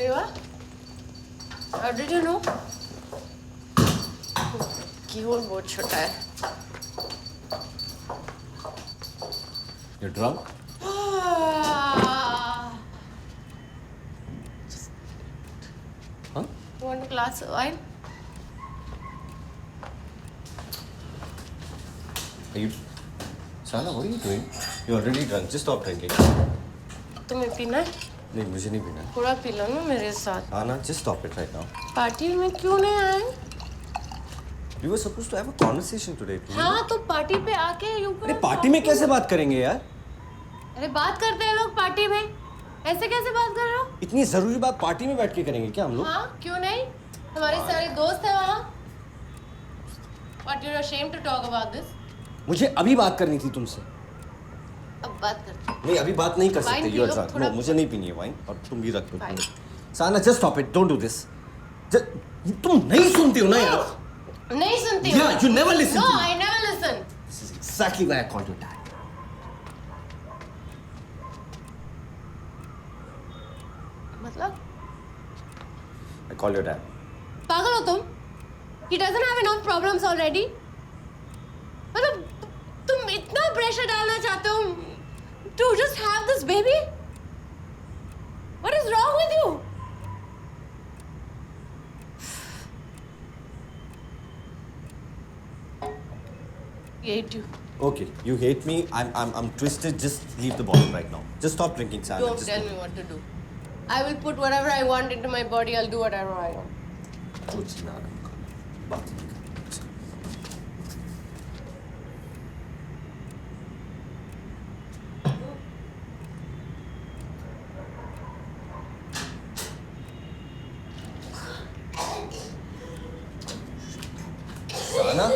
देवा, how did you know? Keyboard बहुत छोटा है. You're drunk? Huh? Want a glass of wine? Are you... Sana, what are you doing? You're already drunk. Just stop drinking. तुम्हें पीना है? नहीं, मुझे नहीं पीना. थोड़ा पी लो ना मेरे साथ. Sana, just stop it right now. Party में क्यों नहीं आए? We were supposed to have a conversation today. हाँ तो पार्टी पे आके यूँ अरे पार्टी में कैसे बात करेंगे यार? अरे बात करते हैं लोग पार्टी में. ऐसे कैसे बात कर रहे हो? इतनी जरूरी बात पार्टी में बैठ के करेंगे क्या हम लोग? हाँ क्यों नहीं? हमारे सारे दोस्त हैं वहाँ. But you're ashamed to talk about this. मुझे अभी बात करनी थी तुमसे. अब बात करते हैं. नहीं अभी बात नहीं कर सकते. Wine You are P low, drunk. थोड़ा- No, मुझे नहीं पीनी है वाइन और तुम भी रख दो. Fine. Sana just stop it. Don't do this. तुम नहीं सुनती हो ना यार. नहीं सुनती हूँ. Yeah, you never listen No, to me. I never listen. This is exactly why I called you dad. मतलब I call your dad. पागल हो तुम? He doesn't have enough problems already. मतलब तुम इतना प्रेशर डालना चाहते हो to just have this baby? What is wrong with you? I hate you. Okay, you hate me. I'm twisted. Just leave the bottle right now. Just stop drinking, Sana. Don't Just tell me what to do. I will put whatever I want into my body. I'll do whatever I want. कुछ ना बात नहीं कर. Sana?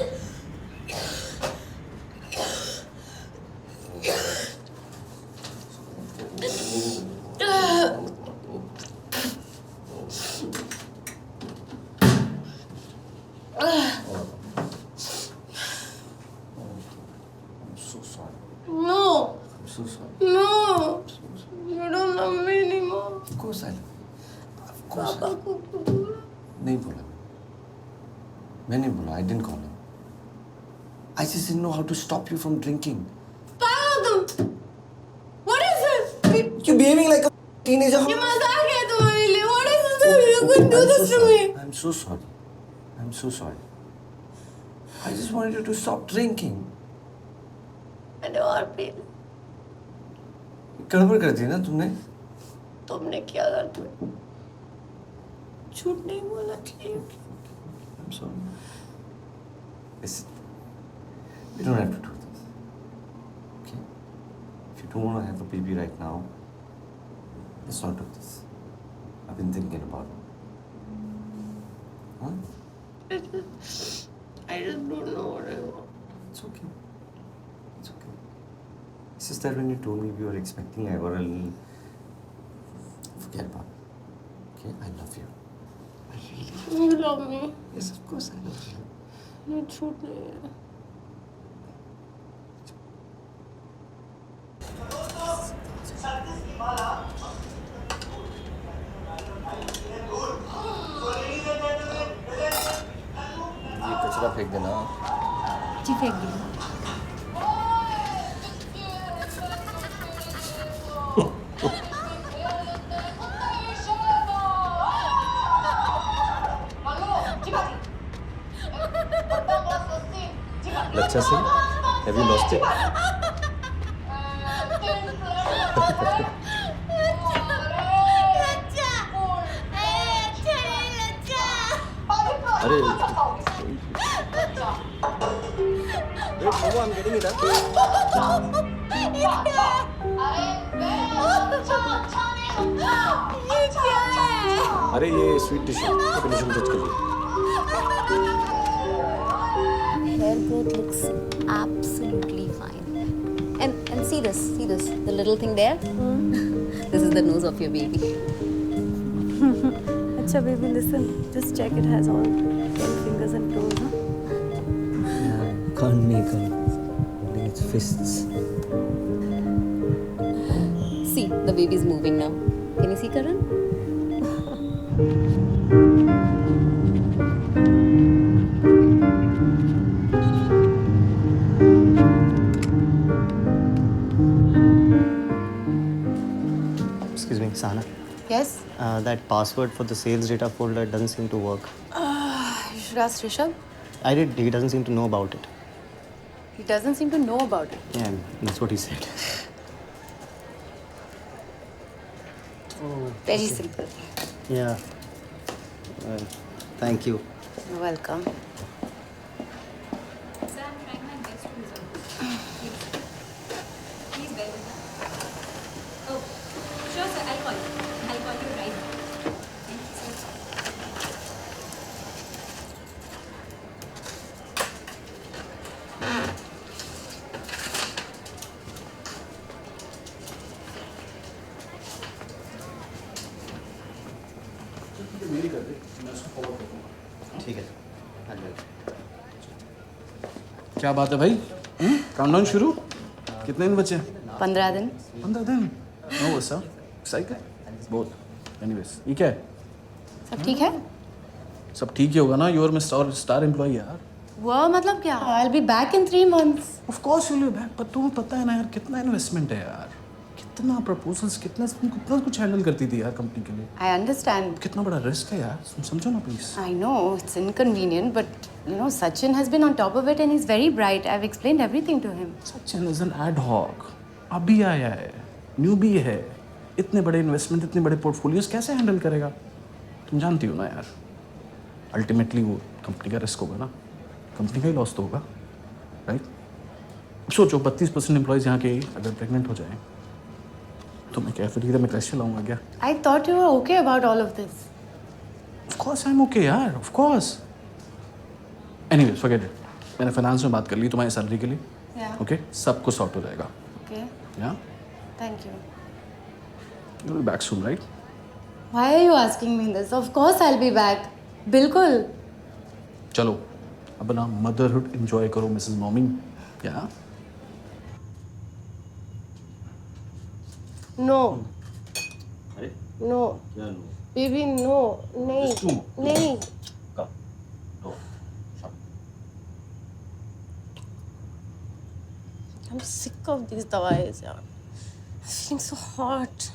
I'm so sorry. No, I'm so sorry. no. You don't love me anymore. Of course I love you. Of course I love you. पापा को बोलो. नहीं बोला मैंने बोला. I didn't call him. I just didn't know how to stop you from drinking. पागल हो तुम. What is this? You're behaving like a teenager. ये मजाक है तुम्हारे लिए. What is this? You could do this to me. I'm so sorry. I'm so sorry. I just wanted you to stop drinking. मैंने और पी. गड़बड़ कर दी ना तुमने. तुमने क्या कर दिया? झूठ नहीं बोला चाहिए. I'm sorry. Listen, we don't have to do this. Okay? If you don't want to have a baby right now, let's not do this. I've been thinking about it. Huh? I just don't know what I want. It's okay. It's okay. It's just that when you told me we were expecting, I got a little... Forget about it. Okay? I love you. I really... You love me. Yes, of course I love you. ये झूठ नहीं है. ये कचरा फेंक देना. जी फेंक दी. Lacha Singh, have you lost it? अरे wait, Baba, I'm getting it up. ये क्या है? अरे ये स्वीट टिश्यू कंडीशन टच कर दिया. Hair growth looks absolutely fine. And see this, the little thing there. This is the nose of your baby. Acha baby, listen. Just check it has all 10 fingers and toes, huh? Yeah, can't make her. Holding its fists. See, the baby is moving now. Can you see, Karan? Excuse me, Sana. Yes? That password for the sales data folder doesn't seem to work. You should ask Rishabh. I did. He doesn't seem to know about it. He doesn't seem to know about it. Yeah, that's what he said. Oh, Very simple. yeah. Thank you. You're welcome. Sir, I'm trying my best to resolve this. Please bear with me. Oh, sure, sir. I'll call you. I'll call you right now. Thank you, sir. ठीक है आ जाओ। क्या बात है भाई? Countdown शुरू? कितने दिन बचे? 15 दिन. 15 दिन? नो वो सर एक्साइटेड बहुत। एनीवेज ये क्या है? सब ठीक है? सब ठीक ही होगा ना, you are my star employee यार। वो मतलब क्या? I'll be back in 3 months. Of course you will be back, पर तुम्हें पता है ना यार कितना इन्वेस्टमेंट है यार, कितना प्रपोजल्स, कितना कुछ हैंडल करती थी यार कंपनी के लिए। I understand. कितना बड़ा रिस्क है यार, समझो ना please. I know it's inconvenient, but you know Sachin has been on top of it and he's very bright. I've explained everything to him. Sachin is an ad hoc, अभी आया है, newbie है, इतने बड़े इन्वेस्टमेंट, इतने बड़े पोर्टफोलियोज कैसे handle करेगा? तुम जानती हो ना यार, अल्टीमेटली वो कंपनी का रिस्क होगा ना, कंपनी का ही लॉस तो होगा, राइट? सोचो 32% एम्प्लॉयज़ यहाँ के अगर प्रेग्नेंट हो जाए तो मैं क्या फिर मैं कैसे लाऊंगा क्या? I thought you were okay about all of this. Of course I am okay यार, of course. Anyways forget it, मैंने फाइनेंस में बात कर ली तुम्हारी सैलरी के लिए। Yeah. ओके सब कुछ सॉर्ट हो जाएगा। Okay. या Thank you. You will back soon right? Why are you asking me this? Of course I'll be back. बिल्कुल. चलो अब ना मदरहुड एंजॉय करो मिसेस मॉमी। या No. अरे No. क्या नो? Baby, no. नहीं. नहीं. कब? No. I'm sick of these dawais, yaar. I'm feeling so hot.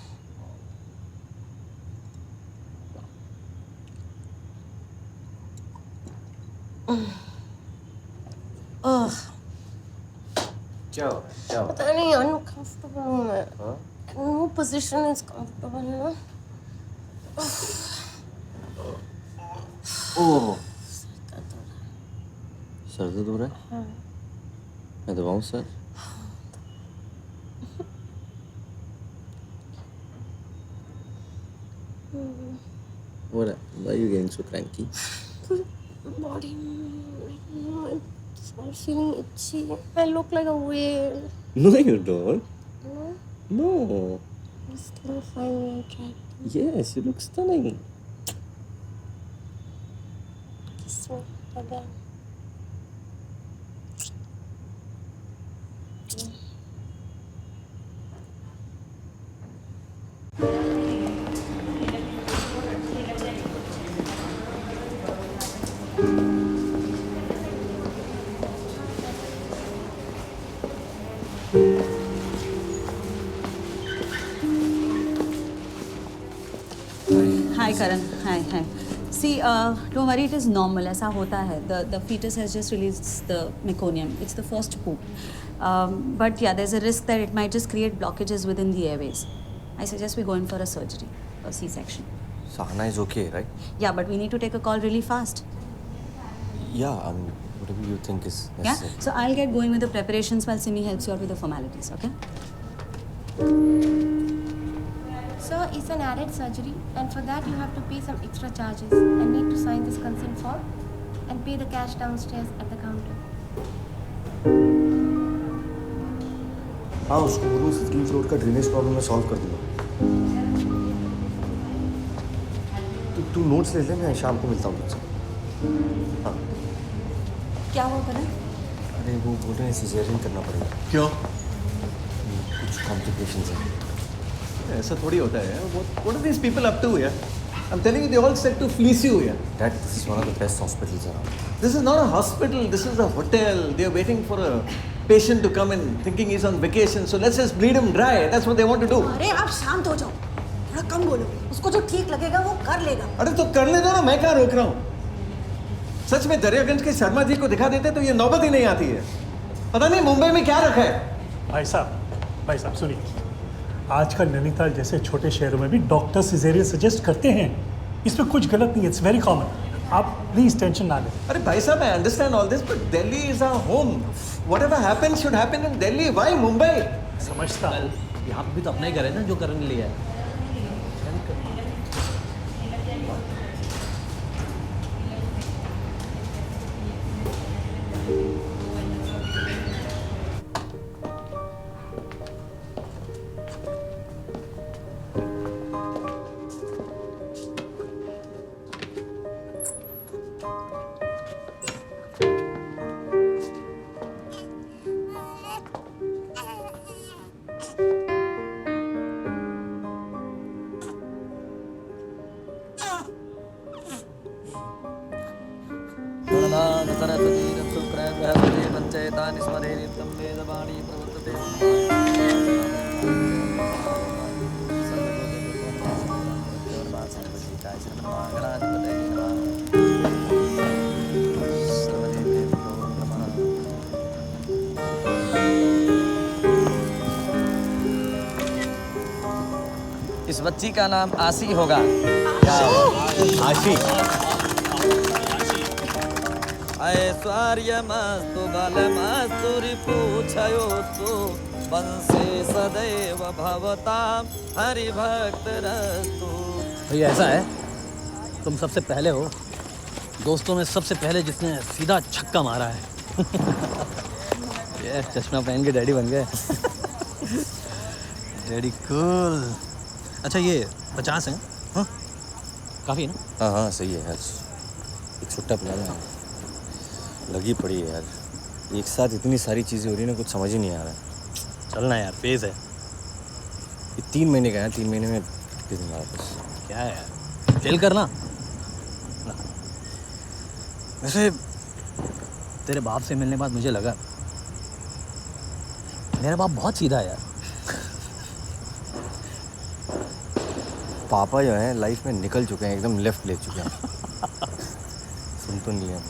Ugh. क्या क्या? पता नहीं uncomfortable हूँ मैं. हाँ? No position is comfortable, you know. Oh sir दर्द हो रहा है? हाँ. मैं दबाऊं sir? What? Why are you getting so cranky? Body, I'm feeling itchy. I look like a whale. No, you don't. No, No. I still find me attractive. Yes, you look stunning. Kiss me again. Hi Karan, hi. See, don't worry, it is normal. ऐसा होता है. The fetus has just released the meconium. It's the first poop. But yeah, there's a risk that it might just create blockages within the airways. I suggest we go in for a surgery, a C-section. Sahana is okay, right? Yeah, but we need to take a call really fast. Yeah, whatever you think is Yeah. necessary. So I'll get going with the preparations while Simi helps you out with the formalities. Okay? Sir, it's an added surgery, and for that you have to pay some extra charges and need to sign this consent form and pay the cash downstairs at the counter. हाँ उसको बोलो 15 floor का drainage problem मैं solve कर दूंगा। तू notes ले ले, मैं शाम को मिलता हूँ तुझसे। हाँ क्या हुआ करण? अरे वो बोल रहे हैं सिजेरियन करना पड़ेगा। क्यों? कुछ कॉम्प्लिकेशंस हैं। ऐसा थोड़ी होता है। What are these people up to यार? I'm telling you, they all said to fleece you here. Dad, this is one of the best hospitals around. This is not a hospital, this is a hotel. They are waiting for a patient to come in, thinking he's on vacation. So let's just bleed him dry. That's what they want to do. अरे आप शांत हो जाओ, थोड़ा कम बोलो. उसको जो ठीक लगेगा वो कर लेगा. अरे तो कर ले दो ना, मैं क्या रोक रहा हूँ. सच में दरियागंज के शर्मा जी को दिखा देते तो ये नौबत ही नहीं आती है. पता नहीं मुंबई में क्या रखा है. भाई साहब सुनिए, आजकल नैनीताल जैसे छोटे शहरों में भी डॉक्टर सिजेरियन सजेस्ट करते हैं. इसमें कुछ गलत नहीं है, इट्स वेरी कॉमन. आप प्लीज टेंशन ना लें. अरे भाई साहब, I understand all this, but Delhi is our home. Whatever happens should happen in Delhi. Why Mumbai? समझता हूँ. यहाँ पे भी तो अपना ही घर है ना जो करने लिया है. इस बच्ची का नाम आशी होगा. आशी. ऐश्वर्य मस्तु बल मस्तुरी पूछयो तो बंसे सदैव भवताम हरि भक्त रस्तु. भैया ऐसा है, तुम सबसे पहले हो दोस्तों में सबसे पहले जिसने सीधा छक्का मारा है. ये चश्मा पहन के डैडी बन गए. Daddy cool. अच्छा ये 50 हैं. हाँ काफ़ी है ना. हाँ सही है यार. एक छुट्टा पिला दो. लगी पड़ी है यार. एक साथ इतनी सारी चीज़ें हो रही ना, कुछ समझ ही नहीं आ रहा है. चलना यार, पेज है. ये 3 महीने का है. 3 महीने में कितने दिन वापस. क्या है यार, चिल करना. वैसे तेरे बाप से मिलने के बाद मुझे लगा मेरा बाप बहुत सीधा है यार. पापा जो है लाइफ में निकल चुके हैं, एकदम लेफ्ट ले चुके हैं. सुन तो नहीं है.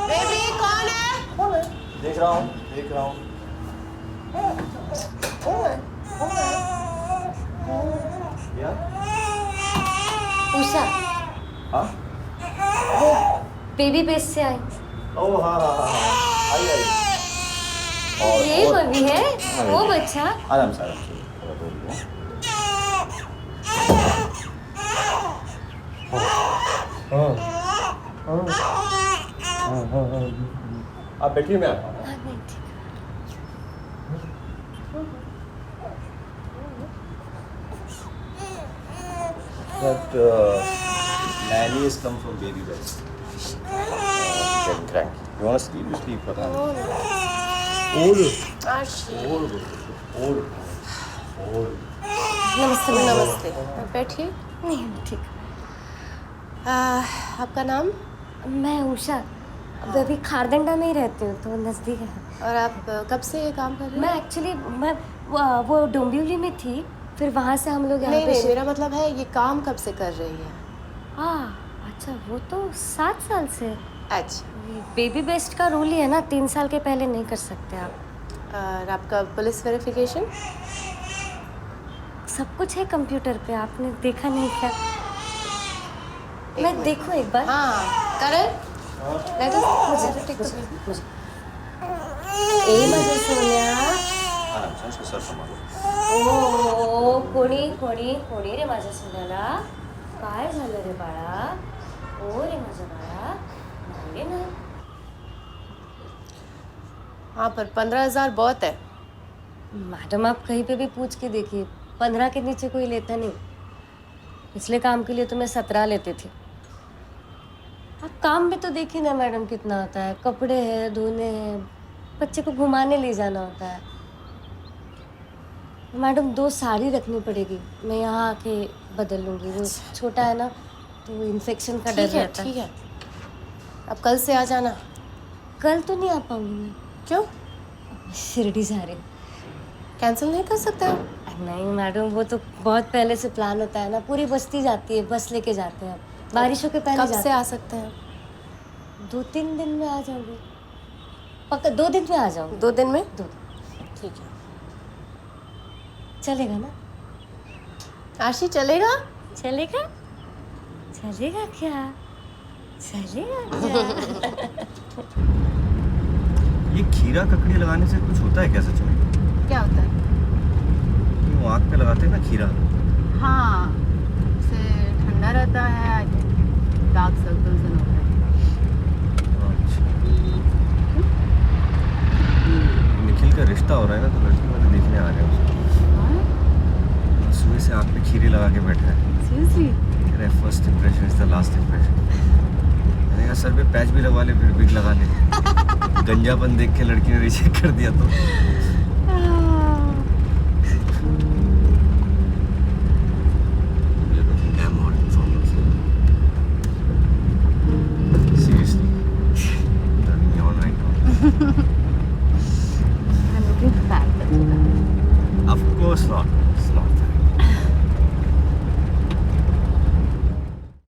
बेबी कौन है? देख रहा हूँ. उषा. हाँ. वो बेबी पेज से आई. ओह हाँ. आई. ये बबी है, वो बच्चा. आराम से. आप बैठिए, मैं आता हूँ. But nanny has come from baby bed. Getting cranky. You want to sleep? You sleep. But नमस्ते. बैठिए. नहीं ठीक. आपका नाम? मैं उषा. अब अभी खारदंडा में ही रहती हूँ तो नज़दीक है। और आप कब से ये काम कर रहे मैं एक्चुअली वो डोंबिवली में थी, फिर वहाँ से हम लोग यहाँ नहीं पे नहीं, मेरा मतलब है ये काम कब से कर रही है? अच्छा वो तो 7 साल से। अच्छा। बेबी बेस्ट का रूल ही है ना, 3 साल के पहले नहीं कर सकते आप। और आपका पुलिस वेरिफिकेशन? सब कुछ है कंप्यूटर पे, आपने देखा नहीं क्या? मैं देखूं एक बार? हाँ करण, let us मुझे take the मुझे ए माझ्या सोन्या, ओ कोणी कोणी कोणी रे माझ्या सोन्याला, काय झालं रे बाळा? ओ रे माझ्या बाळा, नाही ना. हाँ पर 15,000 बहुत है। मैडम आप कहीं पे भी पूछ के देखिए, 15 के नीचे कोई लेता नहीं। पिछले काम के लिए तो मैं 17 लेती थी। आप काम भी तो देखिए ना मैडम कितना होता है, कपड़े हैं, धोने हैं, बच्चे को घुमाने ले जाना होता है। मैडम 2 साड़ी रखनी पड़ेगी, मैं यहाँ आके बदल लूँगी। वो छोटा है ना तो इन्फेक्शन का डर रहता है। ठीक है, अब कल से आ जाना। कल तो नहीं आ पाऊँगी मैं। क्यों? शिरडी जा रही हूँ। कैंसिल नहीं कर सकते हो? नहीं मैडम, वो तो बहुत पहले से प्लान होता है ना, पूरी बस्ती जाती है, बस लेके जाते हैं। बारिशों के पहले कब से आ सकते हैं? 2-3 दिन में आ जाऊंगी, पक्का 2 दिन में आ जाऊंगी। 2 दिन में? 2 दिन। ठीक है। चलेगा ना? आशी चलेगा? चलेगा? चलेगा क्या? चलेगा क्या? ये खीरा ककड़ी लगाने से कुछ होता है क्या सच में? क्या होता है? वो आँख पे लगाते हैं ना खीरा। हाँ, उससे ठंडा रहता है, डार्क सर्कल्स नहीं होते। निखिल का रिश्ता हो रहा है ना, तो लड़की वाले देखने आ रहे हैं उसको। सुबह से आँख पे खीरे लगा के बैठा है। सीरियसली? कह रहा है first impression is the last impression. मैंने कहा सर पे पैच भी लगवा ले, फिर बिग लगा ले। गंजापन देख के लड़की ने रिजेक्ट कर दिया तो